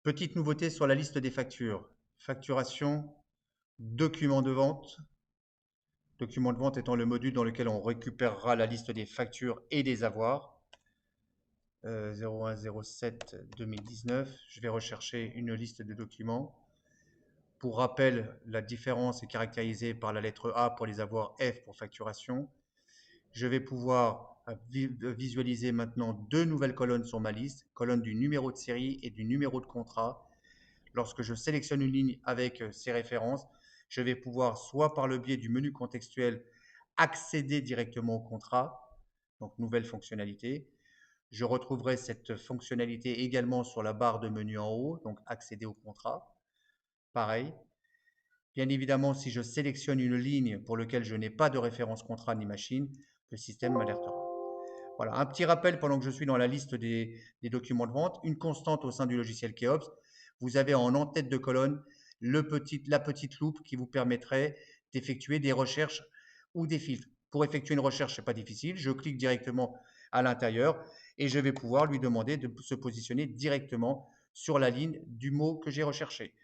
Petite nouveauté sur la liste des factures. Facturation, document de vente. Document de vente étant le module dans lequel on récupérera la liste des factures et des avoirs. 01/07/2019. Je vais rechercher une liste de documents. Pour rappel, la différence est caractérisée par la lettre A pour les avoirs, F pour facturation. Je vais pouvoir visualiser maintenant deux nouvelles colonnes sur ma liste, colonne du numéro de série et du numéro de contrat. Lorsque je sélectionne une ligne avec ces références, je vais pouvoir, soit par le biais du menu contextuel, accéder directement au contrat, donc nouvelle fonctionnalité. Je retrouverai cette fonctionnalité également sur la barre de menu en haut, donc accéder au contrat. Pareil. Bien évidemment, si je sélectionne une ligne pour laquelle je n'ai pas de référence contrat ni machine, le système m'alertera. Voilà, un petit rappel pendant que je suis dans la liste des documents de vente, une constante au sein du logiciel Keops. Vous avez en tête de colonne la petite loupe qui vous permettrait d'effectuer des recherches ou des filtres. Pour effectuer une recherche, ce n'est pas difficile. Je clique directement à l'intérieur et je vais pouvoir lui demander de se positionner directement sur la ligne du mot que j'ai recherché.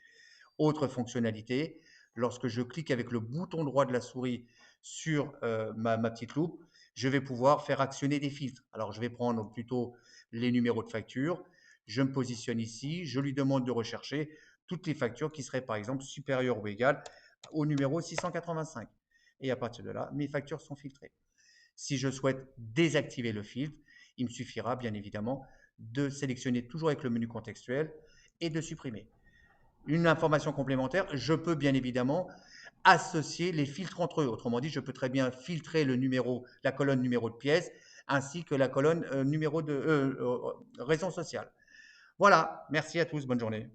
Autre fonctionnalité, lorsque je clique avec le bouton droit de la souris sur ma petite loupe, je vais pouvoir faire actionner des filtres. Alors, je vais prendre plutôt les numéros de facture. Je me positionne ici. Je lui demande de rechercher toutes les factures qui seraient, par exemple, supérieures ou égales au numéro 685. Et à partir de là, mes factures sont filtrées. Si je souhaite désactiver le filtre, il me suffira bien évidemment de sélectionner toujours avec le menu contextuel et de supprimer. Une information complémentaire, je peux bien évidemment associer les filtres entre eux. Autrement dit, je peux très bien filtrer la colonne numéro de pièce ainsi que la colonne numéro de raison sociale. Voilà, merci à tous, bonne journée.